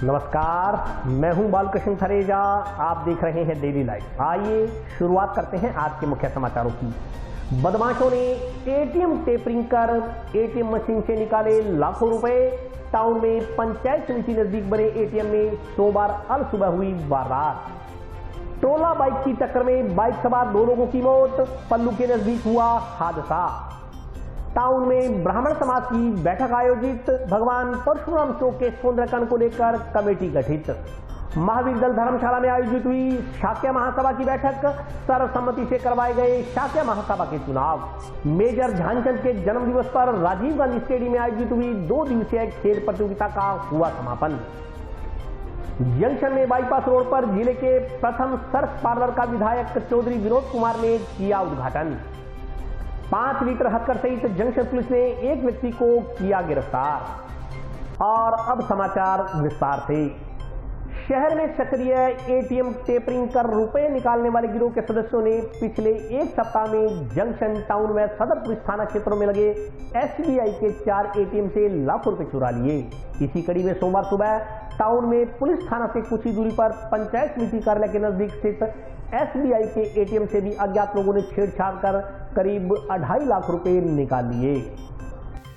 नमस्कार, मैं हूं बालकृष्ण थरेजा। आप देख रहे हैं डेली लाइफ। आइए शुरुआत करते हैं आज के मुख्य समाचारों की। बदमाशों ने एटीएम टेपरिंग कर एटीएम मशीन से निकाले लाखों रुपए। टाउन में पंचायत समिति नजदीक बने एटीएम में सोमवार अल सुबह हुई वारदात। टोला बाइक की टक्कर में बाइक सवार 2 लोगों की मौत। पल्लू के नजदीक हुआ हादसा। टाउन में ब्राह्मण समाज की बैठक आयोजित। भगवान परशुराम चौक के सौंदर्यकरण को लेकर कमेटी गठित। महावीर दल धर्मशाला में आयोजित हुई शाक्य महासभा की बैठक। सर्वसम्मति से करवाए गए शाक्य महासभा के चुनाव। मेजर ध्यानचंद के जन्म दिवस पर राजीव गांधी स्टेडियम में आयोजित हुई 2 दिवसीय खेल प्रतियोगिता का हुआ समापन। जंक्शन में बाईपास रोड पर जिले के प्रथम सर्फ पार्लर का विधायक चौधरी विनोद कुमार ने किया उद्घाटन। 5 लीटर हथकर सहित जंक्शन पुलिस ने एक व्यक्ति को किया गिरफ्तार। और अब समाचार विस्तार से। शहर में सक्रिय एटीएम टेपरिंग कर रुपए निकालने वाले गिरोह के सदस्यों ने पिछले 1 सप्ताह में जंक्शन, टाउन व सदर पुलिस थाना क्षेत्रों में लगे एसबीआई के 4 एटीएम से लाखों रुपए चुरा लिए। इसी कड़ी में सोमवार सुबह टाउन में पुलिस थाना से कुछ ही दूरी पर पंचायत समिति कार्यालय के नजदीक स्थित एसबीआई के एटीएम से भी अज्ञात लोगों ने छेड़छाड़ कर करीब 2.5 लाख रुपए निकाल लिए।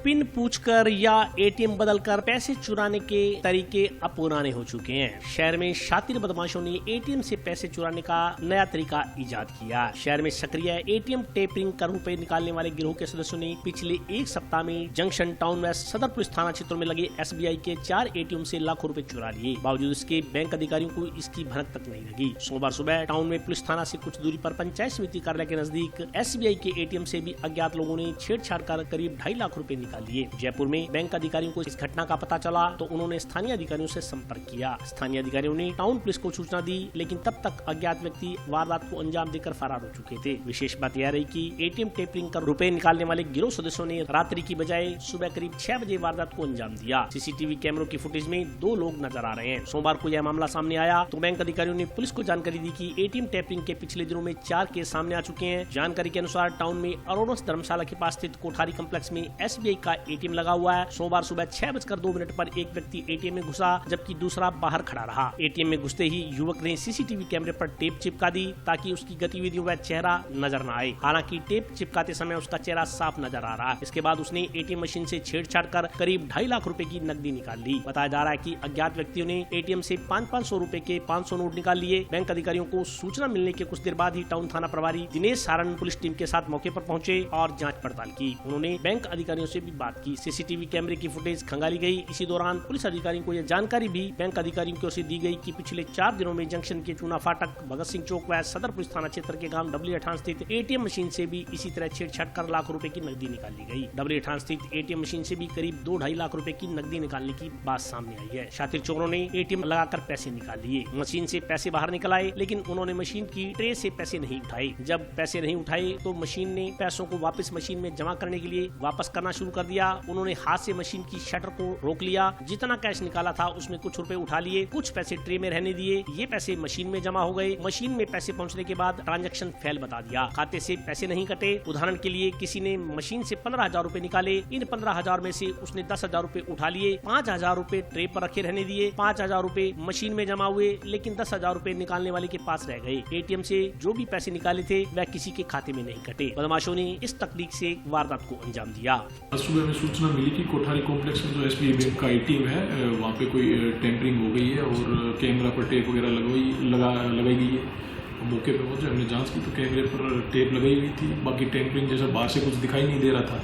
पिन पूछकर या एटीएम बदलकर पैसे चुराने के तरीके अब पुराने हो चुके हैं। शहर में शातिर बदमाशों ने एटीएम से पैसे चुराने का नया तरीका इजाद किया। शहर में सक्रिय एटीएम टेपरिंग कर रुपए निकालने वाले गिरोह के सदस्यों ने पिछले 1 सप्ताह में जंक्शन, टाउन व सदर पुलिस थाना क्षेत्रों में लगे एसबीआई के 4 एटीएम से लाखों रुपए चुरा लिए। बावजूद इसके बैंक अधिकारियों को इसकी भनक तक नहीं लगी। सोमवार सुबह टाउन में पुलिस थाना से कुछ दूरी पर पंचायत समिति कार्यालय के नजदीक एसबीआई के एटीएम से भी अज्ञात लोगों ने छेड़छाड़ कर करीब 2.5 लाख रुपए निकाल लिए। जयपुर में बैंक अधिकारियों को इस घटना का पता चला तो उन्होंने स्थानीय अधिकारियों से संपर्क किया। स्थानीय अधिकारियों ने टाउन पुलिस को सूचना दी, लेकिन तब तक अज्ञात व्यक्ति वारदात को अंजाम देकर फरार हो चुके थे। विशेष बात यह रही कि एटीएम टेपरिंग कर रुपए निकालने वाले गिरोह सदस्यों ने रात्रि की बजाय सुबह करीब 6 बजे वारदात को अंजाम दिया। सीसीटीवी कैमरों की फुटेज में 2 लोग नजर आ रहे हैं। सोमवार को यह मामला सामने आया तो बैंक अधिकारियों ने पुलिस को जानकारी दी कि एटीएम टेपरिंग के पिछले दिनों में 4 केस सामने आ चुके हैं। जानकारी के अनुसार टाउन में अरोनस धर्मशाला के पास स्थित कोठारी कम्प्लेक्स में एसबीआई का एटीएम लगा हुआ है। सोमवार सुबह 6:02 पर एक व्यक्ति एटीएम में घुसा, जबकि दूसरा बाहर खड़ा रहा। एटीएम में घुसते ही युवक ने सीसीटीवी कैमरे पर टेप चिपका दी ताकि उसकी गतिविधियों व चेहरा नजर न आए। हालांकि टेप चिपकाते समय उसका चेहरा साफ नजर आ रहा है। इसके बाद उसने एटीएम मशीन से छेड़छाड़ कर करीब 2.5 लाख रुपए की नकदी निकाल ली। बताया जा रहा है कि अज्ञात व्यक्तियों ने एटीएम से 500 रुपए के 500 नोट निकाल लिए। बैंक अधिकारियों को सूचना मिलने के कुछ देर बाद ही टाउन थाना प्रभारी दिनेश सारण पुलिस टीम के साथ मौके पर पहुंचे और जांच पड़ताल की। उन्होंने बैंक अधिकारियों से भी बात की। सीसीटीवी कैमरे की फुटेज खंगाली गई। इसी दौरान पुलिस अधिकारियों को यह जानकारी भी बैंक अधिकारियों की ओर से दी गई कि पिछले 4 दिनों में जंक्शन के चूना फाटक, भगत सिंह चौक व सदर पुलिस थाना क्षेत्र के गांव डबली अठान स्थित एटीएम मशीन से भी इसी तरह छेड़छाड़ कर लाखों रुपए की नकदी निकाली गई। डबली अठान स्थित एटीएम मशीन से भी करीब 2-2.5 लाख रुपए की नकदी निकालने की बात सामने आई है। शातिर चोरों ने एटीएम लगाकर पैसे निकाल लिए। मशीन से पैसे बाहर निकल आए, लेकिन उन्होंने मशीन की ट्रे से पैसे नहीं उठाए। जब पैसे नहीं उठाए तो मशीन ने पैसों को वापस मशीन में जमा करने के लिए वापस करना शुरू कर दिया। उन्होंने हाथ से मशीन की शटर को रोक लिया। जितना कैश निकाला था उसमें कुछ रुपए उठा लिए, कुछ पैसे ट्रे में रहने दिए। ये पैसे मशीन में जमा हो गए। मशीन में पैसे पहुंचने के बाद ट्रांजैक्शन फेल बता दिया। खाते से पैसे नहीं कटे। उदाहरण के लिए किसी ने मशीन से 15,000 रुपए निकाले। इन 15,000 में से उसने 10,000 रुपए उठा लिए। 5,000 रुपए ट्रे पर रखे रहने दिए। 5,000 रुपए मशीन में जमा हुए, लेकिन 10,000 रुपए निकालने वाले के पास रह गए। एटीएम से जो भी पैसे निकाले थे वह किसी के खाते में नहीं कटे। बदमाशों ने इस तकनीक से वारदात को अंजाम दिया। सुबह में सूचना मिली कि कोठारी कॉम्प्लेक्स में जो एसबीआई बैंक का एटीएम है वहाँ पे कोई टेम्परिंग हो गई है और कैमरा पर टेप वगैरह लगाई गई है। मौके पे पहुंचे, हमने जांच की तो कैमरे पर टेप लगाई हुई थी। बाकी टेम्परिंग जैसा बाहर से कुछ दिखाई नहीं दे रहा था।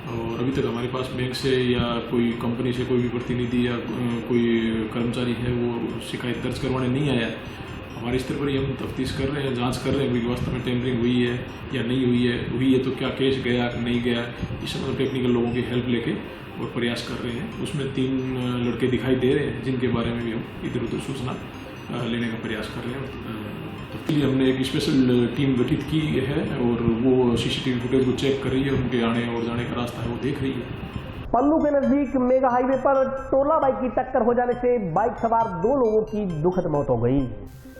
और अभी तक हमारे पास बैंक से या कोई कंपनी से कोई भी प्रतिनिधि या कोई कर्मचारी है वो शिकायत दर्ज करवाने नहीं आया। हमारे स्तर पर ही हम तफ्तीश कर रहे हैं, जांच कर रहे हैं कि वास्तव में टेम्परिंग हुई है या नहीं हुई है तो क्या कैश गया नहीं गया। इस समय टेक्निकल लोगों की हेल्प लेके और प्रयास कर रहे हैं। उसमें 3 लड़के दिखाई दे रहे हैं जिनके बारे में भी हम इधर उधर सूचना लेने का प्रयास कर रहे हैं। तो इसलिए हमने एक स्पेशल टीम गठित की है और वो सीसीटीवी फुटेज को चेक कर रही है। उनके आने और जाने का रास्ता है वो देख रही है। पल्लू के नजदीक मेगा हाईवे पर टोला बाइक की टक्कर हो जाने से बाइक सवार 2 लोगों की दुखद मौत हो गई।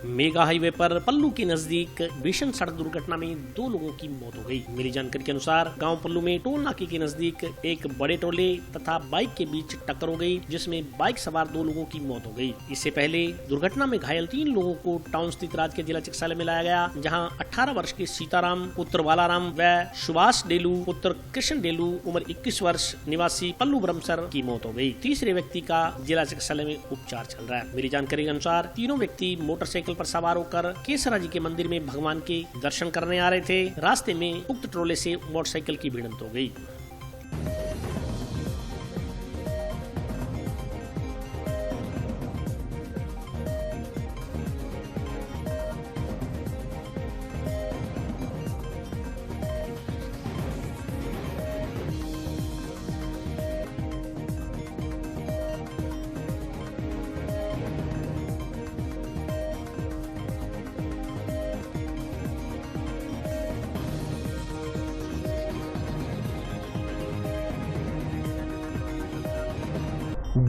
मेगा हाईवे पर पल्लू के नजदीक भीषण सड़क दुर्घटना में 2 लोगों की मौत हो गई। मिली जानकारी के अनुसार गांव पल्लू में टोल नाके के नजदीक एक बड़े टोले तथा बाइक के बीच टक्कर हो गई, जिसमें बाइक सवार 2 लोगों की मौत हो गई। इससे पहले दुर्घटना में घायल 3 लोगों को टाउन स्थित राजकीय जिला चिकित्सालय में लाया गया, जहां 18 वर्ष के सीताराम पुत्र बालाराम व सुभाष डेलू पुत्र कृष्ण डेलू उम्र 21 वर्ष निवासी पल्लू ब्रह्मसर की मौत हो गई। तीसरे व्यक्ति का जिला चिकित्सालय में उपचार चल रहा है। मिली जानकारी के अनुसार तीनों व्यक्ति मोटरसाइकिल पर सवार होकर केसरा जी के मंदिर में भगवान के दर्शन करने आ रहे थे। रास्ते में उक्त ट्रोले से मोटरसाइकिल की भिड़ंत हो गई।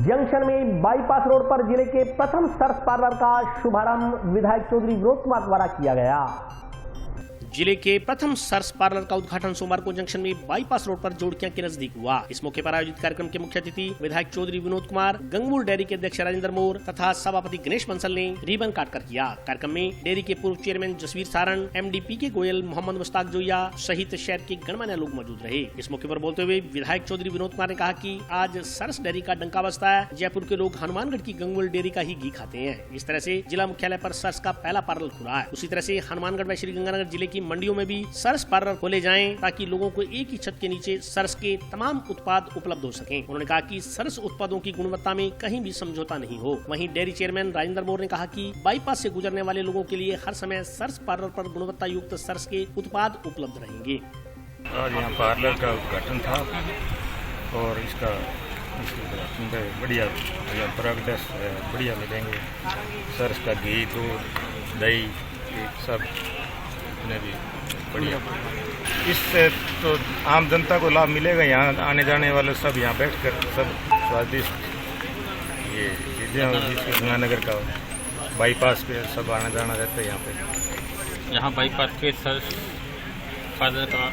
जंक्शन में बाईपास रोड पर जिले के प्रथम सर्फ पार्लर का शुभारंभ विधायक चौधरी विनोद कुमार द्वारा किया गया। जिले के प्रथम सर्स पार्लर का उद्घाटन सोमवार को जंक्शन में बाईपास रोड पर जोड़किया के नजदीक हुआ। इस मौके पर आयोजित कार्यक्रम के मुख्य अतिथि विधायक चौधरी विनोद कुमार, गंगमूल डेयरी के अध्यक्ष राजेंद्र मोर तथा सभापति गणेश बंसल ने रिबन काटकर किया। कार्यक्रम में डेयरी के पूर्व chairman Jasveer Saran, MD PK Goyal, Mohammad Mushtaq Joya सहित शहर के गणमान्य लोग मौजूद रहे। इस मौके पर बोलते हुए विधायक चौधरी विनोद कुमार ने कहा कि आज सर्स डेयरी का डंका बजता है। जयपुर के लोग हनुमानगढ़ की गंगमूल डेयरी का ही घी खाते हैं। इस तरह से जिला मुख्यालय पर सर्स का पहला पार्लर खुला है। उसी तरह से हनुमानगढ़ व श्रीगंगानगर जिले की मंडियों में भी सर्स पार्लर खोले जाएं, ताकि लोगों को एक ही छत के नीचे सर्स के तमाम उत्पाद उपलब्ध हो सकें। उन्होंने कहा कि सर्स उत्पादों की गुणवत्ता में कहीं भी समझौता नहीं हो। वहीं डेयरी चेयरमैन राजेंद्र मोर ने कहा कि बाईपास से गुजरने वाले लोगों के लिए हर समय सर्स पार्लर पर गुणवत्ता युक्त सर्स के उत्पाद उपलब्ध रहेंगे। आज यहाँ पार्लर का उद्घाटन था और इसका बढ़िया प्रोडक्ट्स बढ़िया मिलेंगे। सर्स का घी, दूध, दही सब भी बढ़िया। इससे तो आम जनता को लाभ मिलेगा। यहाँ आने जाने वाले सब यहाँ बैठकर सब स्वादिष्ट ये चीज़ें होगी। गंगानगर का बाईपास पे सब आना जाना रहता है यहाँ पे। यहाँ बाईपास पे सर्स पार्लर का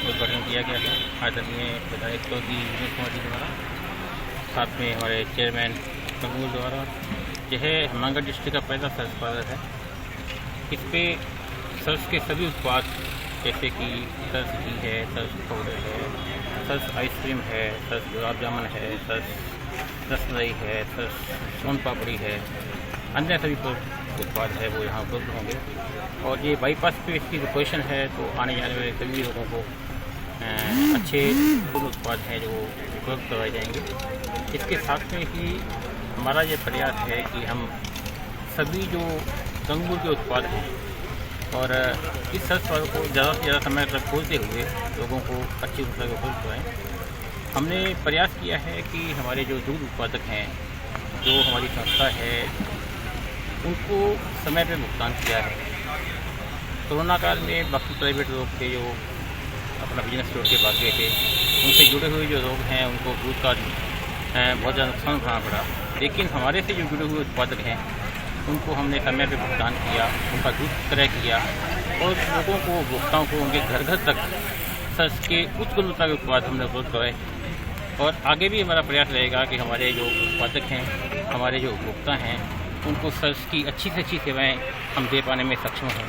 उद्घाटन किया गया है आदरणीय विधायक चौधरी विनोद कुमार जी द्वारा, साथ में हमारे चेयरमैन गंगमूल द्वारा। यह हनुमानगढ़ डिस्ट्रिक्ट का पहला सर्स पार्लर है। इस पे सर्स के सभी उत्पाद जैसे कि सर्स घी है, सर्स पाउडर है, सर्स आइसक्रीम है, सर्स गुलाब जामुन है, सर्स रसमलाई है, सर्स सोन पापड़ी है, अन्य सभी उत्पाद है वो यहाँ उपलब्ध होंगे। और ये बाईपास पे इसकी लोकेशन है तो आने जाने वाले सभी लोगों को अच्छे उत्पाद हैं जो उपलब्ध करवाए जाएंगे। इसके साथ में ही हमारा ये प्रयास है कि हम सभी जो गंगमूल के उत्पाद हैं और इस सर्स पार्लर को ज़्यादा से ज़्यादा समय तक खोलते हुए लोगों को अच्छी गुणवत्ता को उपलब्ध कराएँ। हमने प्रयास किया है कि हमारे जो दूध उत्पादक हैं, जो हमारी संस्था है, उनको समय पर भुगतान किया है। कोरोना काल में बाकी प्राइवेट लोग थे जो अपना बिजनेस छोड़ के भाग गए थे, उनसे जुड़े हुए जो लोग हैं उनको दूध का बहुत ज़्यादा नुकसान उठाना पड़ा। लेकिन हमारे से जो जुड़े हुए उत्पादक हैं उनको हमने समय पे भुगतान किया, उनका दूध क्रय किया और लोगों को, उपभोक्ताओं को उनके घर घर तक सर्स के उच्च गुणवत्ता के उत्पाद हमने उपलब्ध करवाए। और आगे भी हमारा प्रयास रहेगा कि हमारे जो उत्पादक हैं, हमारे जो उपभोक्ता हैं, उनको सर्स की अच्छी से अच्छी सेवाएँ हम दे पाने में सक्षम हैं।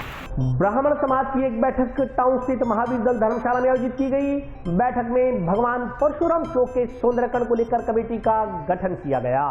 ब्राह्मण समाज की एक बैठक टाउन स्थित महावीर दल धर्मशाला में आयोजित की गई। बैठक में भगवान परशुराम चौक के सौंदर्यकरण को लेकर कमेटी का गठन किया गया।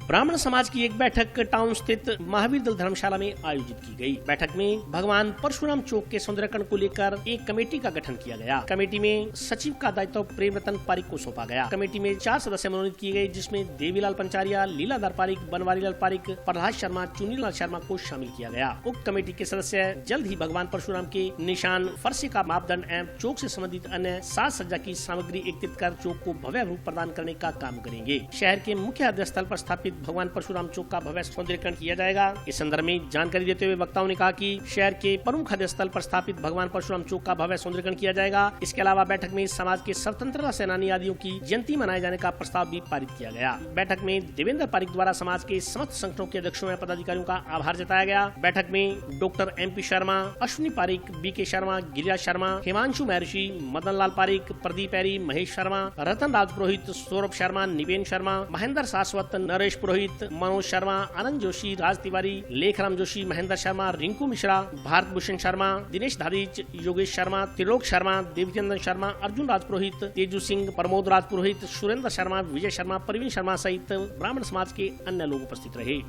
ब्राह्मण समाज की एक बैठक टाउन स्थित महावीर दल धर्मशाला में आयोजित की गई। बैठक में भगवान परशुराम चौक के सौंदर्यकरण को लेकर एक कमेटी का गठन किया गया। कमेटी में सचिव का दायित्व प्रेम रतन पारिक को सौंपा गया। कमेटी में 4 सदस्य मनोनीत किए गए, जिसमें देवीलाल पंचारिया, लीलाधर पारिक, बनवारीलाल पारिक, प्रहलाद शर्मा, चुनीलाल शर्मा को शामिल किया गया। उक्त कमेटी के सदस्य जल जल्द ही भगवान परशुराम के निशान, फरसे का मापदंड एवं चौक से संबंधित अन्य साज सज्जा की सामग्री एकत्रित कर चौक को भव्य रूप प्रदान करने का काम करेंगे। शहर के मुख्य हृदय स्थल पर स्थापित भगवान परशुराम चौक का भव्य सौंदर्यीकरण किया जाएगा। इस संदर्भ में जानकारी देते हुए वक्ताओं ने कहा कि शहर के प्रमुख हृदय स्थल पर स्थापित भगवान परशुराम चौक का भव्य सौंदर्यीकरण किया जाएगा। इसके अलावा बैठक में समाज के स्वतंत्रता सेनानी आदियों की जयंती मनाए जाने का प्रस्ताव भी पारित किया गया। बैठक में देवेंद्र पारिक द्वारा समाज के समस्त संगठनों के अध्यक्षों एवं पदाधिकारियों का आभार जताया गया। बैठक में doctor MP Sharma, Ashwini Pareek, BK Sharma, Giriraj Sharma, Himanshu Maharshi, Madan लाल पारिक, प्रदीप ऐरी, महेश शर्मा, रतन राज पुरोहित, सौरभ शर्मा, निवेन शर्मा, महेंद्र शाश्वत, नरेश पुरोहित, मनोज शर्मा, आनंद जोशी, राज तिवारी, लेखराम जोशी, महेंद्र शर्मा, रिंकू मिश्रा, भारत भूषण शर्मा, दिनेश धारीच, योगेश शर्मा, त्रिलोक शर्मा, देवचंदन शर्मा, अर्जुन राज पुरोहित, तेजू सिंह, प्रमोद राज पुरोहित, सुरेंद्र शर्मा, विजय शर्मा, प्रवीण शर्मा सहित ब्राह्मण समाज के अन्य लोग उपस्थित रहे।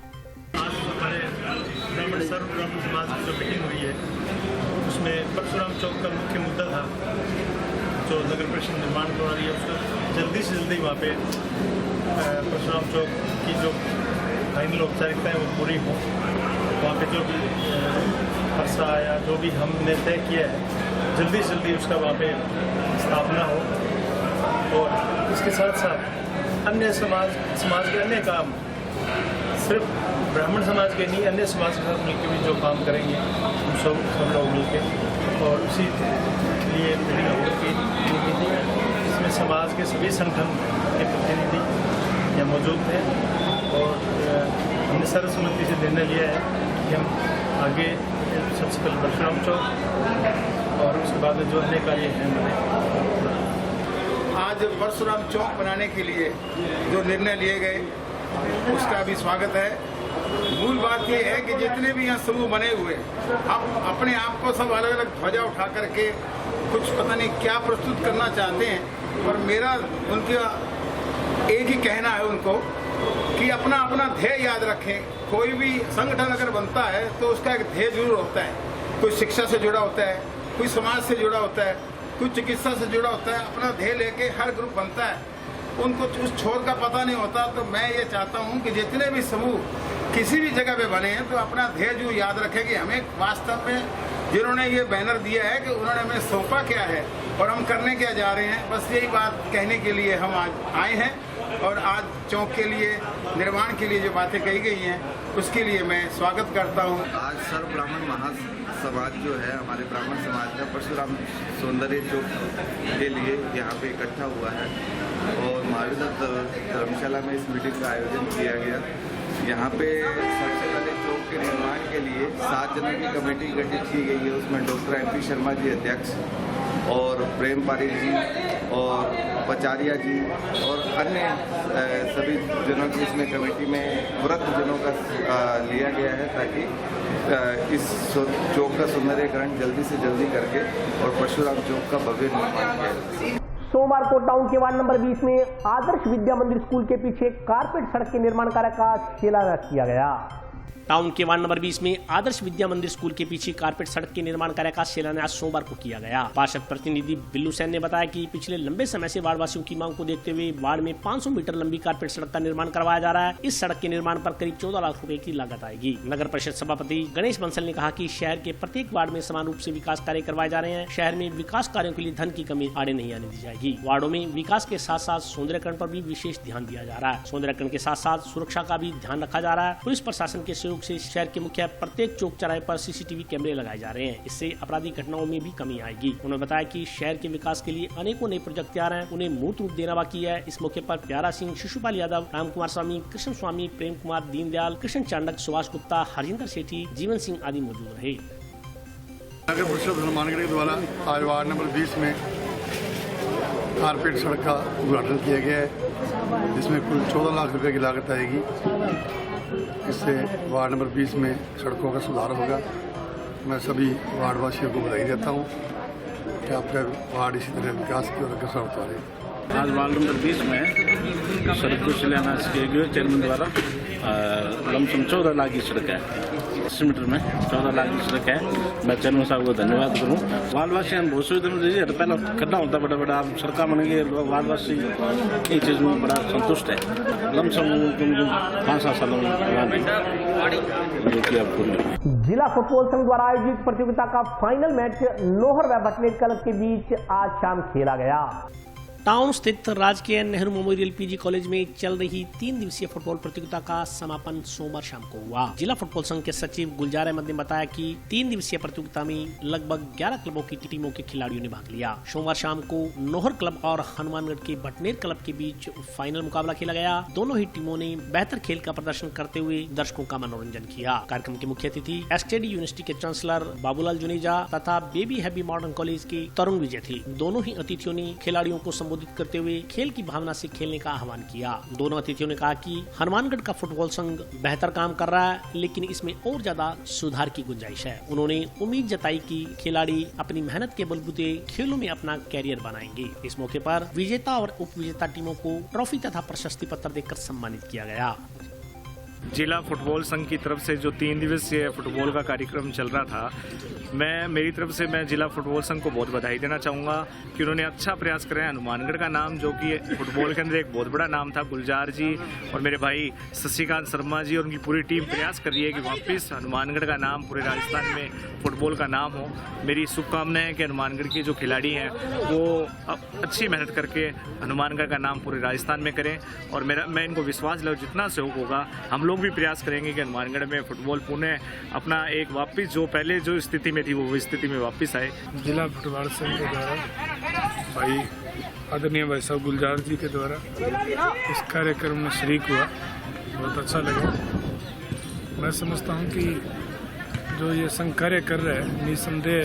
आज हमारे सर्व ब्राह्मण समाज की जो मीटिंग हुई है उसमें परशुराम चौक का मुख्य मुद्दा था जो नगर परिषद निर्माण करवा रही है, उसका जल्दी से जल्दी वहाँ पे परशुराम चौक की जो फाइनल औपचारिकताएँ वो पूरी हों। वहाँ पे जो भी फरसा या जो भी हमने तय किया है जल्दी से जल्दी उसका वहाँ पे स्थापना हो, और इसके साथ साथ अन्य समाज के अन्य काम सिर्फ ब्राह्मण समाज के नहीं, अन्य समाज के साथ मिलकर भी जो काम करेंगे हम सब लोग मिलकर, और उसी लिए मीटिंग होगी थी। इसमें समाज के सभी संगठन के प्रतिनिधि यहाँ मौजूद थे, और हमने सर्वसम्मति से निर्णय लिया है कि हम आगे सबसे पहले परशुराम चौक और उसके बाद जो अन्य कार्य हैं बने। आज परशुराम चौक बनाने के लिए जो निर्णय लिए गए उसका भी स्वागत है। मूल बात यह है कि जितने भी यहाँ समूह बने हुए हम अपने आप को सब अलग अलग ध्वजा उठा करके कुछ पता नहीं क्या प्रस्तुत करना चाहते हैं, पर मेरा उनका एक ही कहना है उनको कि अपना अपना ध्येय याद रखें। कोई भी संगठन अगर बनता है तो उसका एक ध्येय जरूर होता है। कोई शिक्षा से जुड़ा होता है, कोई समाज से जुड़ा होता है, कोई चिकित्सा से जुड़ा होता है। अपना ध्येय लेके हर ग्रुप बनता है, उनको उस छोर का पता नहीं होता। तो मैं ये चाहता हूँ कि जितने भी समूह किसी भी जगह पे बने हैं तो अपना ध्येय जो याद रखें कि हमें वास्तव में जिन्होंने ये बैनर दिया है कि उन्होंने हमें सौंपा क्या है और हम करने क्या जा रहे हैं। बस यही बात कहने के लिए हम आज आए हैं, और आज चौक के लिए निर्माण के लिए जो बातें कही गई हैं उसके लिए मैं स्वागत करता हूँ। आज सर्व ब्राह्मण महासमाज जो है हमारे ब्राह्मण समाज का परशुराम सौंदर्य चौक के लिए यहाँ पे इकट्ठा हुआ है, और महावीर धर्मशाला में इस मीटिंग का आयोजन किया गया। यहाँ पे सबसे पहले चौक के निर्माण के लिए 7 जनों की कमेटी गठित की गई है। उसमें डॉक्टर MP शर्मा जी अध्यक्ष, और प्रेम पारिक जी और पचारिया जी और अन्य सभी जनों की इसमें कमेटी में वृद्ध जनों का लिया गया है, ताकि इस चौक का सौंदर्यीकरण जल्दी से जल्दी करके और परशुराम चौक का भव्य निर्माण किया जाए। सोमवार को टाउन के वार्ड नंबर 20 में आदर्श विद्या मंदिर स्कूल के पीछे कारपेट सड़क के निर्माण कार्य का शिलान्यास किया गया। टाउन के वार्ड नंबर 20 में आदर्श विद्या मंदिर स्कूल के पीछे कारपेट सड़क के निर्माण कार्य का शिलान्यास सोमवार को किया गया। पार्षद प्रतिनिधि बिल्लू सेन ने बताया कि पिछले लंबे समय से वार्ड वासियों की मांग को देखते हुए वार्ड में 500 मीटर लंबी कारपेट सड़क का निर्माण करवाया जा रहा है। इस सड़क के निर्माण पर करीब 14 लाख रुपए की लागत आएगी। नगर परिषद सभापति गणेश बंसल ने कहा कि शहर के प्रत्येक वार्ड में समान रूप से विकास कार्य करवाए जा रहे हैं। शहर में विकास कार्यों के लिए धन की कमी आड़े नहीं आने दी जाएगी। वार्डों में विकास के साथ साथ सौंदर्यीकरण पर भी विशेष ध्यान दिया जा रहा है। सौंदर्यीकरण के साथ साथ सुरक्षा का भी ध्यान रखा जा रहा है। पुलिस प्रशासन के सहयोग से शहर के मुख्य प्रत्येक चौक चौराहे पर CCTV कैमरे लगाए जा रहे हैं। इससे आपराधिक घटनाओं में भी कमी आएगी। उन्होंने बताया कि शहर के विकास के लिए अनेकों नए प्रोजेक्ट तैयार हैं, उन्हें मूर्त रूप देना बाकी है। इस मौके पर प्यारा सिंह, शिशुपाल यादव, राम कुमार स्वामी, कृष्ण स्वामी, प्रेम कुमार, दीनदयाल, कृष्ण चांडक, सुभाष गुप्ता, हरजिंदर सेठी, जीवन सिंह आदि मौजूद रहे। नगर परिषद हनुमानगढ़ के द्वारा आज वार्ड नंबर 20 में कारपेट सड़क का उद्घाटन किया गया है, जिसमें कुल 14 लाख रुपए की लागत आएगी। इससे वार्ड नंबर 20 में सड़कों का सुधार होगा। मैं सभी वार्ड वासियों को बधाई देता हूँ कि आपका वार्ड इसी तरह विकास की ओर अग्रसर होता रहे। आज वार्ड नंबर 20 में सड़क को शिलान्यास किया गया चेयरमैन द्वारा। लमसम 14 लाख की सड़क है, 80 मीटर में 14 लाख की सड़क है। मैं चेयरमैन साहब को धन्यवाद करूँ। वालवासी हम बहुत सुविधा दीजिए, पहले करना होता बड़ा बड़ा, आप सड़क बन गई, वालवासी ये चीज़ में बड़ा संतुष्ट है। लमसम 5-7 सालों में जो कि आप पूरी। जिला फुटबॉल संघ द्वारा आयोजित प्रतियोगिता का फाइनल मैच नोहर व भटनेर क्लब के बीच आज शाम खेला गया। टाउन स्थित राजकीय नेहरू मेमोरियल पीजी कॉलेज में चल रही 3 दिवसीय फुटबॉल प्रतियोगिता का समापन सोमवार शाम को हुआ। जिला फुटबॉल संघ के सचिव गुलजार अहमद ने बताया कि 3 दिवसीय प्रतियोगिता में लगभग 11 क्लबों की टीमों के खिलाड़ियों ने भाग लिया। सोमवार शाम को नोहर क्लब और हनुमानगढ़ के भटनेर क्लब के बीच फाइनल मुकाबला खेला गया। दोनों ही टीमों ने बेहतर खेल का प्रदर्शन करते हुए दर्शकों का मनोरंजन किया। कार्यक्रम के मुख्य अतिथि एसटीडी यूनिवर्सिटी के चांसलर बाबूलाल जुनेजा तथा बेबी हैप्पी मॉडर्न कॉलेज के तरुण विजय थे। दोनों ही अतिथियों ने खिलाड़ियों को संबोधित करते हुए खेल की भावना से खेलने का आह्वान किया। दोनों अतिथियों ने कहा कि हनुमानगढ़ का फुटबॉल संघ बेहतर काम कर रहा है, लेकिन इसमें और ज्यादा सुधार की गुंजाइश है। उन्होंने उम्मीद जताई कि खिलाड़ी अपनी मेहनत के बलबूते खेलों में अपना कैरियर बनाएंगे। इस मौके पर विजेता और उप विजेता टीमों को ट्रॉफी तथा प्रशस्ति पत्र देकर सम्मानित किया गया। जिला फुटबॉल संघ की तरफ से जो 3 दिवसीय फुटबॉल का कार्यक्रम चल रहा था, मेरी तरफ से मैं जिला फुटबॉल संघ को बहुत बधाई देना चाहूँगा कि उन्होंने अच्छा प्रयास करा है। हनुमानगढ़ का नाम जो कि फुटबॉल के अंदर एक बहुत बड़ा नाम था, गुलजार जी और मेरे भाई शशिकांत शर्मा जी और उनकी पूरी टीम प्रयास कर रही है कि वापस हनुमानगढ़ का नाम पूरे राजस्थान में फुटबॉल का नाम हो। मेरी शुभकामनाएं है कि हनुमानगढ़ के जो खिलाड़ी हैं वो अच्छी मेहनत करके हनुमानगढ़ का नाम पूरे राजस्थान में करें और मैं इनको विश्वास दिलाऊं जितना सहयोग होगा हम लोग भी प्रयास करेंगे कि हनुमानगढ़ में फुटबॉल पुनः अपना एक वापस जो पहले जो स्थिति में थी वो स्थिति में वापस आए। जिला फुटबॉल संघ के द्वारा भाई आदरणीय भाई साहब गुलजार जी के द्वारा इस कार्यक्रम में शरीक हुआ, बहुत अच्छा लगा। मैं समझता हूँ कि जो ये संघ कार्य कर रहा है निसंदेह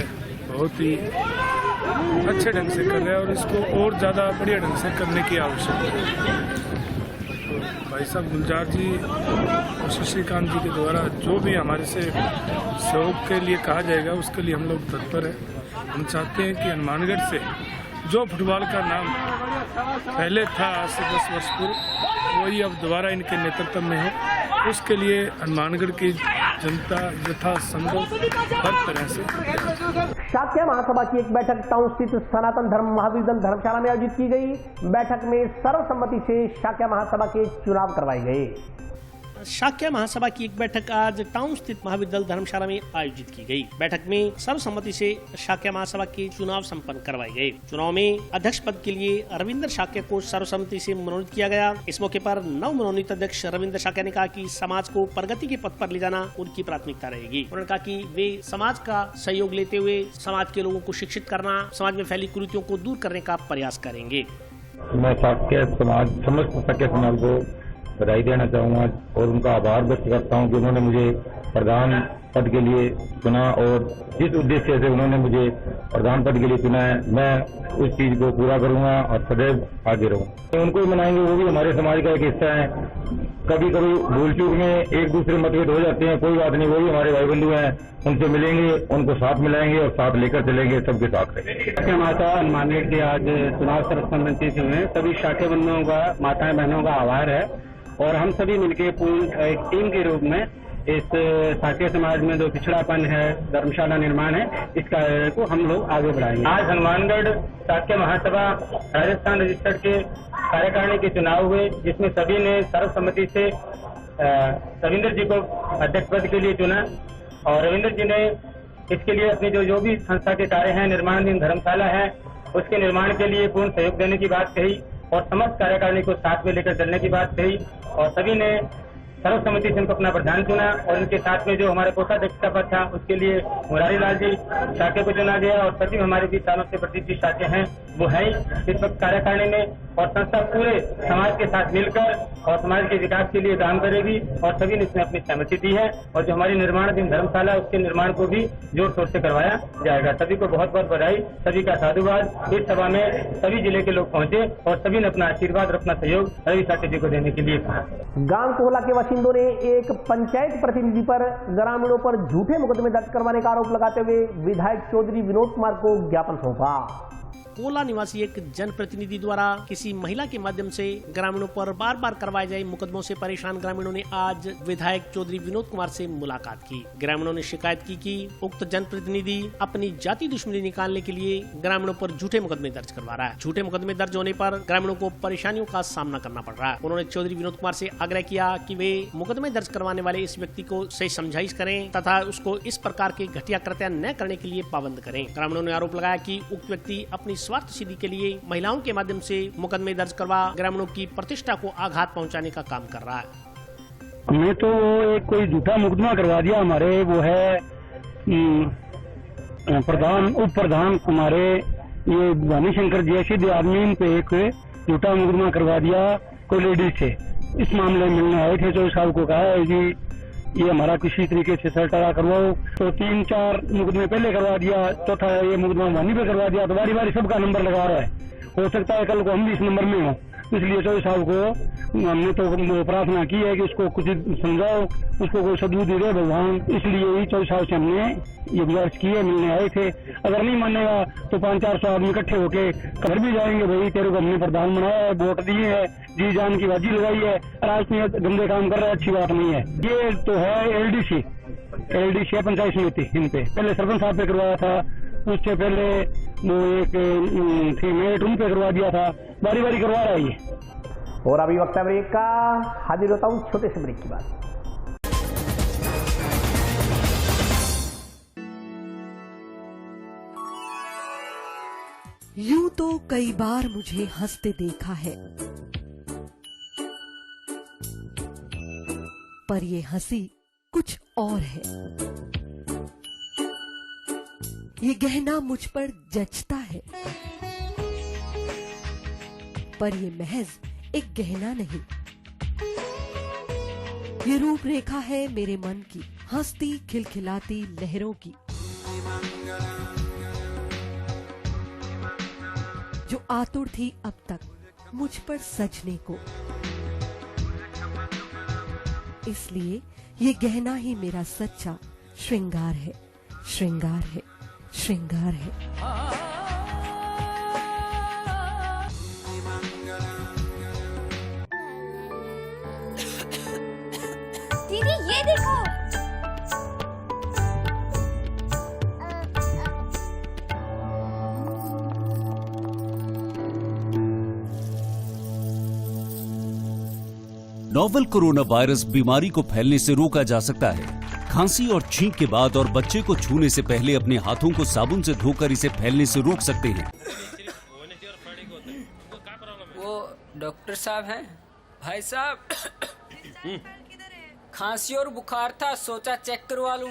बहुत ही अच्छे ढंग से कर रहा है और इसको और ज़्यादा बढ़िया ढंग से करने की आवश्यकता है। भाई साहब गुलजार जी और शशिकांत जी के द्वारा जो भी हमारे से सहयोग के लिए कहा जाएगा उसके लिए हम लोग तत्पर हैं। हम चाहते हैं कि हनुमानगढ़ से जो फुटबॉल का नाम पहले था आज से 10 वर्ष पूर्व वही अब दोबारा इनके नेतृत्व में हो, उसके लिए हनुमानगढ़ की जनता यथासंभव हर तरह से। शाक्य महासभा की एक बैठक टाउन स्थित सनातन धर्म महाविद्यालय धर्मशाला में आयोजित की गई। बैठक में सर्वसम्मति से शाक्य महासभा के चुनाव करवाए गए। शाक्य महासभा की एक बैठक आज टाउन स्थित महाविद्यालय धर्मशाला में आयोजित की गई। बैठक में सर्वसम्मति से शाक्य महासभा के चुनाव संपन्न करवाए गए। चुनाव में अध्यक्ष पद के लिए रविंद्र शाक्य को सर्वसम्मति से मनोनीत किया गया। इस मौके पर नव मनोनीत अध्यक्ष रविंद्र शाक्य ने कहा कि समाज को प्रगति के पथ पर ले जाना उनकी प्राथमिकता रहेगी। उन्होंने कहा कि वे समाज का सहयोग लेते हुए समाज के लोगों को शिक्षित करना, समाज में फैली कुरीतियों को दूर करने का प्रयास करेंगे। मैं शाक्य समाज समस्त शाक्य समाज को बधाई देना चाहूँगा और उनका आभार व्यक्त करता हूँ कि उन्होंने मुझे प्रधान पद के लिए चुना और जिस उद्देश्य से उन्होंने मुझे प्रधान पद के लिए चुना है मैं उस चीज को पूरा करूँगा और सदैव आगे रहूँगा। उनको भी मनाएंगे, वो भी हमारे समाज का एक हिस्सा है। कभी कभी भूल चूक में एक दूसरे मतभेद हो जाते हैं, कोई बात नहीं, वो भी हमारे भाई बंधु हैं। उनसे मिलेंगे, उनको साथ मिलाएंगे और साथ लेकर चलेंगे, सबके साथ रहेंगे। माता हनुमानगढ़ के आज चुनाव सर्वसम्मति से हुए सभी शाक्य बंधुओं का, माताएं बहनों का आभार है और हम सभी मिलकर पूर्ण एक टीम के रूप में इस शाक्य समाज में जो पिछड़ापन है, धर्मशाला निर्माण है, इस कार्य को हम लोग आगे बढ़ाएंगे। आज हनुमानगढ़ शाक्य महासभा राजस्थान रजिस्टर्ड के कार्यकारिणी के चुनाव हुए, जिसमें सभी ने सर्वसम्मति से रविंद्र जी को अध्यक्ष पद के लिए चुना और रविंद्र जी ने इसके लिए अपनी जो भी संस्था के कार्य हैं, निर्माणाधीन धर्मशाला है, उसके निर्माण के लिए पूर्ण सहयोग देने की बात कही और समस्त कार्यकारिणी को साथ में लेकर चलने की बात कही और सभी ने सर्वसम्मति से इनको अपना प्रधान चुना और इनके साथ में जो हमारे कोषाध्यक्ष का पद था उसके लिए मुरारी लाल जी शाक्य को चुना गया और सचिव हमारे 20 सालों से प्रतिष्ठित शाक्य हैं वो है इस वक्त कार्यकारिणी में और संस्था पूरे समाज के साथ मिलकर और समाज के विकास के लिए काम करेगी और सभी ने इसमें अपनी सहमति दी है और जो हमारी निर्माणाधीन धर्मशाला उसके निर्माण को भी जोर शोर से करवाया जाएगा। सभी को बहुत बहुत बधाई, सभी का साधुवाद। इस सभा में सभी जिले के लोग पहुंचे और सभी ने अपना आशीर्वाद और अपना सहयोग रवि शाक्य जी को देने के लिए कहा। गांव कोहला के बाशिंदों ने एक पंचायत प्रतिनिधि पर ग्रामीणों पर झूठे मुकदमे दर्ज करवाने का आरोप लगाते हुए विधायक चौधरी विनोद कुमार को ज्ञापन सौंपा। कोला निवासी एक जनप्रतिनिधि द्वारा किसी महिला के माध्यम से ग्रामीणों पर बार बार करवाए जाए मुकदमों से परेशान ग्रामीणों ने आज विधायक चौधरी विनोद कुमार से मुलाकात की। ग्रामीणों ने शिकायत की कि उक्त जनप्रतिनिधि अपनी जाति दुश्मनी निकालने के लिए ग्रामीणों पर झूठे मुकदमे दर्ज करवा रहा है। झूठे मुकदमे दर्ज होने पर ग्रामीणों को परेशानियों का सामना करना पड़ रहा है। उन्होंने चौधरी विनोद कुमार से आग्रह किया कि वे मुकदमे दर्ज करवाने वाले इस व्यक्ति को सही समझाइश करें तथा उसको इस प्रकार के घटिया कृत्य न करने के लिए पाबंद करें। ग्रामीणों ने आरोप लगाया कि उक्त व्यक्ति अपनी स्वार्थ सिद्धि के लिए महिलाओं के माध्यम से मुकदमे दर्ज करवा ग्रामीणों की प्रतिष्ठा को आघात पहुंचाने का काम कर रहा है। हमने तो एक कोई झूठा मुकदमा करवा दिया। हमारे वो है प्रधान उप प्रधान हमारे ये भानी शंकर जी सीधे आदमी पे एक झूठा मुकदमा करवा दिया कोई लेडीज से। इस मामले में मिलने आए थे तो साहब को कहा है कि ये हमारा किसी तरीके से सरटारा करवाओ, तो 3-4 मुकदमे पहले करवा दिया, चौथा ये मुकदमा भानी पे करवा दिया। तो बारी बारी सबका नंबर लगा रहा है। हो सकता है कल को हम भी इस नंबर में हो, इसलिए चौधरी साहब को हमने तो प्रार्थना की है कि उसको कुछ समझाओ, उसको कोई सद्बुद्धि दे भगवान। इसलिए ही चौधरी साहब से हमने ये गुजारिश की है, मिलने आए थे। अगर नहीं मानेगा तो 500-400 आदमी इकट्ठे होके घर भी जाएंगे। भाई तेरे को हमने प्रधान बनाया है, वोट दिए है, जी जान की बाजी लगाई है, आज में गंदे काम कर रहा है, अच्छी बात नहीं है। ये तो है एलडीसी है पंचायत समिति। इन पे पहले सरपंच साहब पे करवाया था, उससे पहले वो एक थी मेट उन पे करवा दिया था, बारी बारी करवा रहा है ये। और अभी वक्त है ब्रेक का, हाजिर होता हूँ छोटे से ब्रेक की बात। यूं तो कई बार मुझे हंसते देखा है, पर ये हंसी कुछ और है। ये गहना मुझ पर जचता है, पर ये महज एक गहना नहीं, ये रूपरेखा है मेरे मन की, हंसती खिलखिलाती लहरों की, जो आतुर थी अब तक मुझ पर सजने को। इसलिए ये गहना ही मेरा सच्चा श्रृंगार है, श्रृंगार है, श्रृंगार है। दीदी ये देखो, नोवेल कोरोना वायरस बीमारी को फैलने से रोका जा सकता है। खांसी और छींक के बाद और बच्चे को छूने से पहले अपने हाथों को साबुन से धोकर इसे फैलने से रोक सकते हैं। वो डॉक्टर साहब हैं? भाई साहब खांसी और बुखार था, सोचा चेक करवा लूं।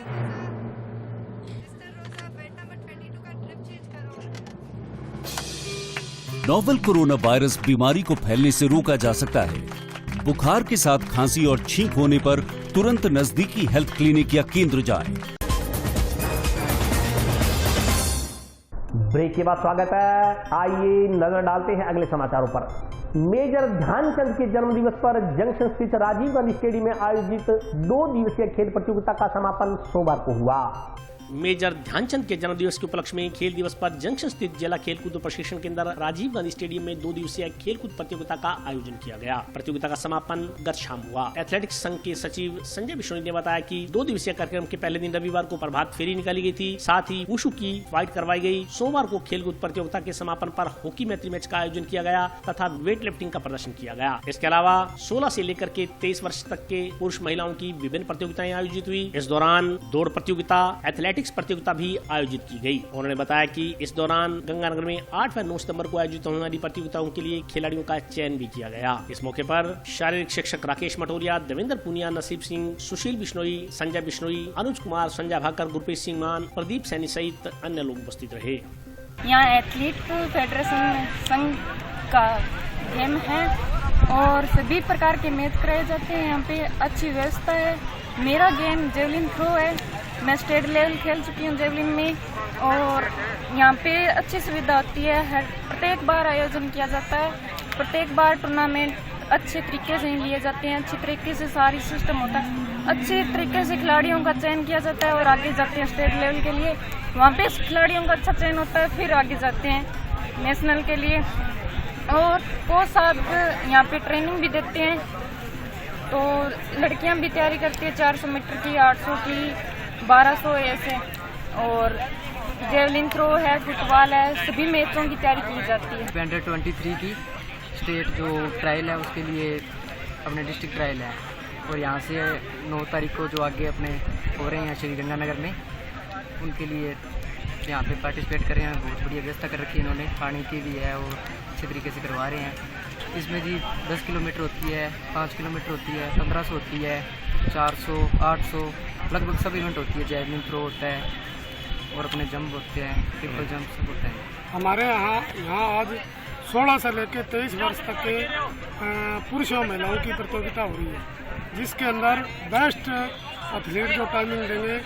नोवेल कोरोना वायरस बीमारी को फैलने से रोका जा सकता है। बुखार के साथ खांसी और छींक होने पर तुरंत नजदीकी हेल्थ क्लिनिक या केंद्र जाएं। ब्रेक के बाद स्वागत है। आइए नजर डालते हैं अगले समाचारों पर। मेजर ध्यानचंद के जन्मदिवस पर जंक्शन स्थित राजीव गांधी स्टेडियम में आयोजित 2 दिवसीय खेल प्रतियोगिता का समापन सोमवार को हुआ। मेजर ध्यानचंद के जन्मदिवस के उपलक्ष्य में खेल दिवस पर जंक्शन स्थित जिला खेलकूद प्रशिक्षण केंद्र राजीव गांधी स्टेडियम में 2 दिवसीय खेलकूद प्रतियोगिता का आयोजन किया गया। प्रतियोगिता का समापन गत शाम हुआ। एथलेटिक्स संघ के सचिव संजय बिश्नोई ने बताया कि 2 दिवसीय कार्यक्रम के पहले दिन रविवार को प्रभात फेरी निकाली गई थी, साथ ही वुशु की फाइट करवाई गई। सोमवार को खेलकूद प्रतियोगिता के समापन पर हॉकी मैत्री मैच का आयोजन किया गया तथा वेट लिफ्टिंग का प्रदर्शन किया गया। इसके अलावा 16 से लेकर के 23 वर्ष तक के पुरुष महिलाओं की विभिन्न प्रतियोगिताएं आयोजित हुई। इस दौरान दौड़ प्रतियोगिता, एथलेटिक्स प्रतियोगिता भी आयोजित की गई। उन्होंने बताया कि इस दौरान गंगानगर में 8 व 9 सितंबर को आयोजित होने वाली प्रतियोगिताओं के लिए खिलाड़ियों का चयन भी किया गया। इस मौके पर शारीरिक शिक्षक राकेश मटोरिया, देवेंद्र पुनिया, नसीब सिंह, सुशील बिश्नोई, संजय बिश्नोई, अनुज कुमार, संजय भाकर, गुरप्रीत सिंह मान, प्रदीप सैनी सहित अन्य लोग उपस्थित रहे। यहाँ एथलीट फेडरेशन संघ का गेम है और सभी प्रकार के मैच कराए जाते हैं। यहाँ पे अच्छी व्यवस्था है। मेरा गेम जेवलिन थ्रो है। मैं स्टेट लेवल खेल चुकी हूँ जेवलिन में और यहाँ पे अच्छी सुविधा होती है। प्रत्येक बार आयोजन किया जाता है, प्रत्येक बार टूर्नामेंट अच्छे तरीके से लिए जाते हैं, अच्छी तरीके से सारी सिस्टम होता है, अच्छे तरीके से खिलाड़ियों का चयन किया जाता है और आगे जाते हैं स्टेट लेवल के लिए। वहाँ पे खिलाड़ियों का अच्छा चयन होता है, फिर आगे जाते हैं। नेशनल के लिए। और कोच साहब यहाँ पे ट्रेनिंग भी देते हैं, तो लड़कियाँ भी तैयारी करती है 400 मीटर की, 800 की, 1200 ऐसे। और जेवलिन थ्रो है, फुटबॉल है, सभी मैचों की तैयारी की जाती है। अंडर 23 की स्टेट जो ट्रायल है उसके लिए अपने डिस्ट्रिक्ट ट्रायल है, और यहाँ से 9 तारीख को जो आगे अपने हो रहे हैं श्री गंगानगर में, उनके लिए यहाँ पे पार्टिसिपेट कर रहे हैं। बहुत बढ़िया व्यवस्था कर रखी है इन्होंने, पानी की भी है और अच्छे तरीके से करवा रहे हैं। इसमें जी 10 किलोमीटर होती है, 5 किलोमीटर होती है, 1500 होती है, 400, 800 लगभग सब इवेंट होती है। जैवलिन थ्रो होता है और अपने जंप होते हैं, ट्रिपल जंप सब होता है। हमारे यहाँ आज 16 से लेकर 23 वर्ष तक के पुरुषों महिलाओं की प्रतियोगिता हो रही है, जिसके अंदर बेस्ट एथलीट जो टाइमिंग देंगे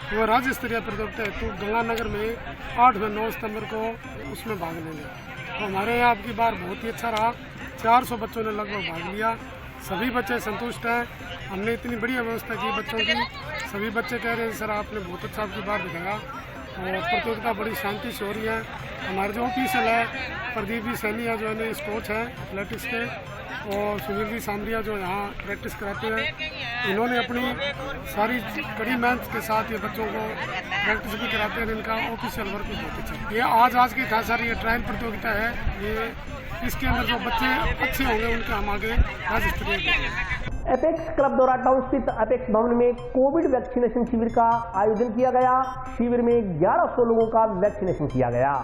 वो राज्य स्तरीय प्रतियोगिता हेतु गंगानगर में 8 व 9 सितंबर को उसमें भाग लेंगे। तो हमारे यहाँ आपकी बार बहुत ही अच्छा रहा, 400 बच्चों ने लगभग भाग लिया। सभी बच्चे संतुष्ट हैं, हमने इतनी बढ़िया व्यवस्था की बच्चों की। सभी बच्चे कह रहे हैं सर आपने बहुत अच्छा आपकी बार दिखाया, और प्रतियोगिता बड़ी शांति से हो रही है। हमारे जो ऑफिसर है प्रदीप जी सैनी जो है इस कोच हैं एथलेटिक्स के, और सुनील जी सांबरिया जो यहाँ प्रैक्टिस कराते हैं, इन्होंने अपनी सारी कड़ी मेहनत के साथ ये बच्चों को प्रैक्टिस भी कराते हैं। इनका ऑफिशियल वर्क भी बहुत अच्छा है। ये आज की खास सारी ये ट्रायल प्रतियोगिता है, ये इसके अंदर जो बच्चे अच्छे होंगे उनके हम आगे राज्य स्तरीय करेंगे। एपेक्स क्लब द्वारा टाउन स्थित एपेक्स भवन में कोविड वैक्सीनेशन शिविर का आयोजन किया गया। शिविर में 1100 लोगों का वैक्सीनेशन किया गया।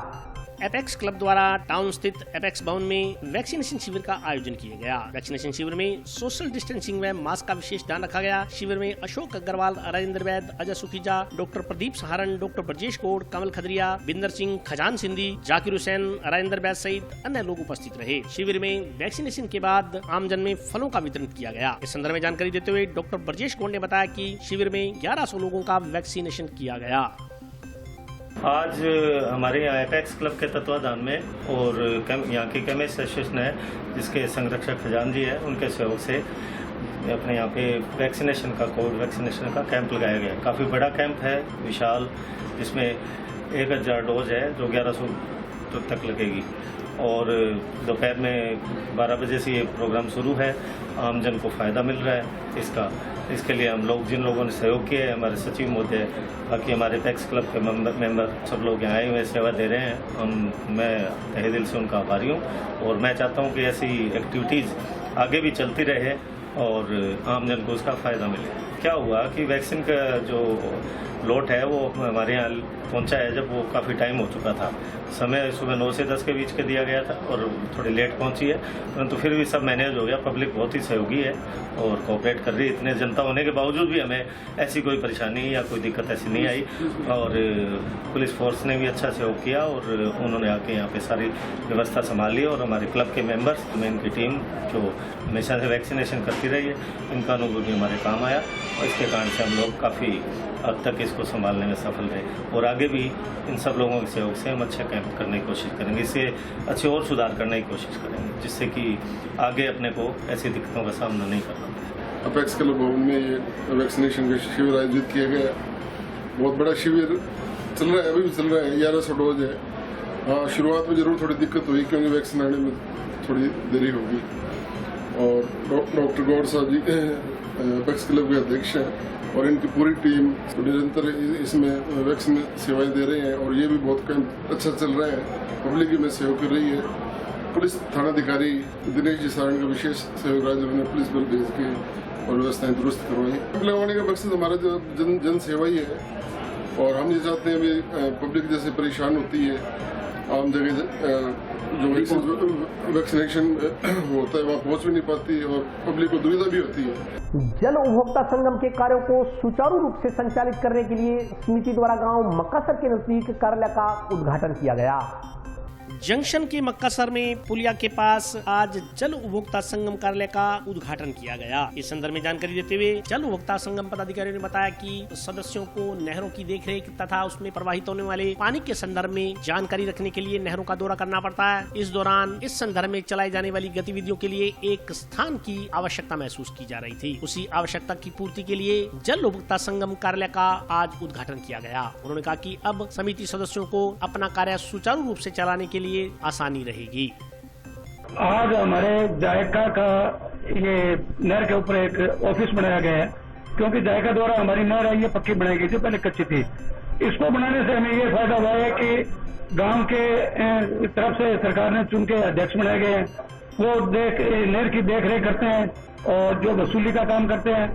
एपेक्स क्लब द्वारा टाउन स्थित एपेक्स भवन में वैक्सीनेशन शिविर का आयोजन किया गया। वैक्सीनेशन शिविर में सोशल डिस्टेंसिंग व मास्क का विशेष ध्यान रखा गया। शिविर में अशोक अग्रवाल, राजेंद्र वैद, अजय सुखीजा, डॉक्टर प्रदीप सहारण, डॉक्टर ब्रजेश कोड, कमल खदरिया, बिंदर सिंह, खजान सिंधी, जाकिर हुसैन, राजेंद्र वैद सहित अन्य लोग उपस्थित रहे। शिविर में वैक्सीनेशन के बाद आमजन में फलों का वितरण किया गया। इस संदर्भ में जानकारी देते हुए डॉक्टर ब्रजेश कोड ने बताया कि शिविर में 1100 लोगों का वैक्सीनेशन किया गया। आज हमारे यहाँ एपेक्स क्लब के तत्वाधान में और यहाँ की केमिस्ट एसोसिएशन है जिसके संरक्षक खजान जी है, उनके सहयोग से अपने यहाँ पे वैक्सीनेशन का कोविड वैक्सीनेशन का कैंप लगाया गया। काफ़ी बड़ा कैंप है, विशाल, जिसमें 1000 डोज है जो 1100 तक लगेगी। और दोपहर में 12 बजे से ये प्रोग्राम शुरू है। आमजन को फ़ायदा मिल रहा है इसका। इसके लिए हम लोग जिन लोगों ने सहयोग किया है, हमारे सचिव महोदय, बाकी हमारे एपेक्स क्लब के मेंबर सब लोग यहाँ आए हुए सेवा दे रहे हैं। मैं तहे दिल से उनका आभारी हूँ, और मैं चाहता हूँ कि ऐसी एक्टिविटीज़ आगे भी चलती रहे और आमजन को उसका फ़ायदा मिले। क्या हुआ कि वैक्सीन का जो लॉट है वो हमारे यहाँ पहुँचा है जब वो काफ़ी टाइम हो चुका था। समय सुबह 9 से 10 के बीच के दिया गया था और थोड़ी लेट पहुँची है, परंतु फिर भी सब मैनेज हो गया। पब्लिक बहुत ही सहयोगी है और कोऑपरेट कर रही है। इतने जनता होने के बावजूद भी हमें ऐसी कोई परेशानी या कोई दिक्कत ऐसी नहीं आई, और पुलिस फोर्स ने भी अच्छा सहयोग किया और उन्होंने आके यहाँ पे सारी व्यवस्था संभाली। और हमारे क्लब के मेंबर्स में इनकी टीम जो हमेशा से वैक्सीनेशन करती रही है, इनका अनुभव भी हमारे काम आया, और इसके कारण से हम लोग काफ़ी हद तक इसको संभालने में सफल रहे। और आगे भी इन सब लोगों के सहयोग से हम अच्छा कैंप करने की कोशिश करेंगे, इससे अच्छे और सुधार करने की कोशिश करेंगे, जिससे कि आगे अपने को ऐसी दिक्कतों का सामना नहीं करना पड़े। एपेक्स क्लब भवन में ये वैक्सीनेशन का शिविर आयोजित किया गया। बहुत बड़ा शिविर चल रहा है, अभी भी चल रहा है। 1100 डोज है। हाँ, शुरुआत में जरूर थोड़ी दिक्कत हुई क्योंकि वैक्सीन आने में थोड़ी देरी होगी। और डॉक्टर गौर साहब जी एपेक्स क्लब के अध्यक्ष हैं और इनकी पूरी टीम निरंतर इसमें वैक्सीन सेवाएं दे रहे हैं, और ये भी बहुत कैंप अच्छा चल रहा है। पब्लिक भी में सहयोग कर रही है। पुलिस थानाधिकारी दिनेश जी सारण का विशेष सहयोग रहा, जिन्होंने पुलिस बल भेज के और व्यवस्थाएं दुरुस्त करवाई। लगवाने का मकसद हमारा जो जन सेवा ही है, और हम ये चाहते हैं भी पब्लिक जैसे परेशान होती है आम जगह जो वैक्सीनेशन होता है वहाँ पहुँच भी नहीं पाती और पब्लिक को दुविधा भी होती है। जल उपभोक्ता संगम के कार्यों को सुचारू रूप से संचालित करने के लिए समिति द्वारा गांव मक्कासर के नजदीक कार्यालय का उद्घाटन किया गया। जंक्शन के मक्कासर में पुलिया के पास आज जल उपभोक्ता संगम कार्यालय का उद्घाटन किया गया। इस संदर्भ में जानकारी देते हुए जल उपभोक्ता संगम पदाधिकारियों ने बताया कि सदस्यों को नहरों की देखरेख तथा उसमें प्रवाहित होने वाले पानी के संदर्भ में जानकारी रखने के लिए नहरों का दौरा करना पड़ता है। इस दौरान इस संदर्भ में चलाई जाने वाली गतिविधियों के लिए एक स्थान की आवश्यकता महसूस की जा रही थी। उसी आवश्यकता की पूर्ति के लिए जल उपभोक्ता संगम कार्यालय का आज उद्घाटन किया गया। उन्होंने कहा कि अब समिति सदस्यों को अपना कार्य सुचारू रूप से चलाने के लिए लिए आसानी रहेगी। आज हमारे जायका का ये नहर के ऊपर एक ऑफिस बनाया गया है, क्योंकि जायका द्वारा हमारी नहर है ये पक्की बनाई गई थी, पहले कच्ची थी। इसको बनाने से हमें ये फायदा हुआ है कि गांव के तरफ से सरकार ने चुन के अध्यक्ष बनाए गए हैं, वो नहर की देख रेख करते हैं और जो वसूली का काम करते हैं,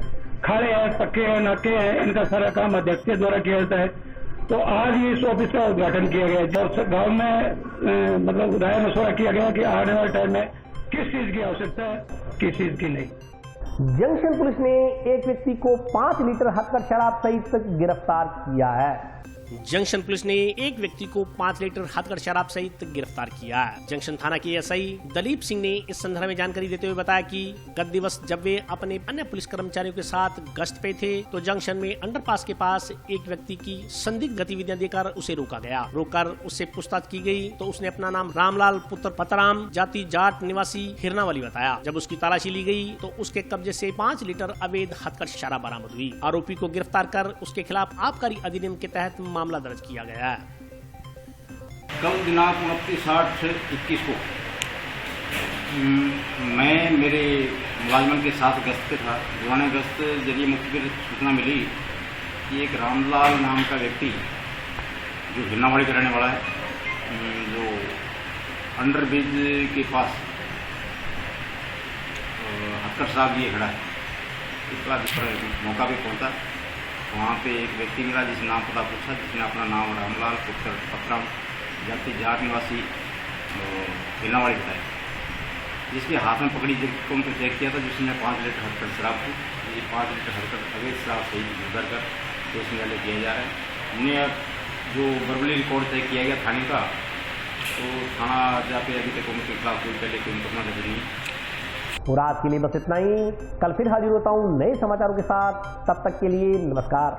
खाड़े हैं, पक्के हैं, नाके हैं, इनका सारा काम अध्यक्ष के द्वारा किया जाता है। तो आज ही इस ऑफिस का उद्घाटन किया गया और गांव में मतलब राय मशवरा किया गया कि आने वाले टाइम में किस चीज की आवश्यकता है, किस चीज की नहीं। जंक्शन पुलिस ने एक व्यक्ति को 5 लीटर हथकढ़ शराब सहित गिरफ्तार किया है। जंक्शन पुलिस ने एक व्यक्ति को 5 लीटर हथकढ़ शराब सहित गिरफ्तार किया। जंक्शन थाना के एसआई दलीप सिंह ने इस संदर्भ में जानकारी देते हुए बताया कि गत दिवस जब वे अपने अन्य पुलिस कर्मचारियों के साथ गश्त पे थे तो जंक्शन में अंडरपास के पास एक व्यक्ति की संदिग्ध गतिविधियां देकर उसे रोका गया। रोककर उससे पूछताछ की गई तो उसने अपना नाम रामलाल पुत्र पतराम, जाति जाट, निवासी हिरनावाली बताया। जब उसकी तलाशी ली गई तो उसके कब्जे से 5 लीटर अवैध हथकढ़ शराब बरामद हुई। आरोपी को गिरफ्तार कर उसके खिलाफ आबकारी अधिनियम के तहत मामला दर्ज किया गया है। कल दिनांक 29/8/21 को मैं मेरे मुलाजमन के साथ गश्त पे था। दीवाने गश्त जरिए मुख्य सूचना मिली कि एक रामलाल नाम का व्यक्ति जो हिरनावाड़ी का रहने वाला है, जो अंडरब्रिज के पास हथकढ़ शराब लिए खड़ा है। इस बात पर मौका पे पहुंचा, वहाँ पे एक व्यक्ति मिला जिसने नाम पता पूछा, जिसने अपना नाम रामलाल पुत्र पतराम, जाति जाट, निवासी हिरनावाड़ी बताया। जिसके हाथ में पकड़ी को उनको चेक किया था, जिसने 5 लीटर हथकढ़ शराब थी। ये 5 लीटर हथकढ़ अवैध शराब से गुजर कर केस में किया जा रहा है। हमने जो वर्बली रिकॉर्ड तय किया गया थाने का, तो थाना जाके अभी तक उनके खिलाफ कोई पहले कोई मुकदमा दर्ज नहीं। और आज के लिए बस इतना ही। कल फिर हाजिर होता हूं नए समाचारों के साथ। तब तक के लिए नमस्कार।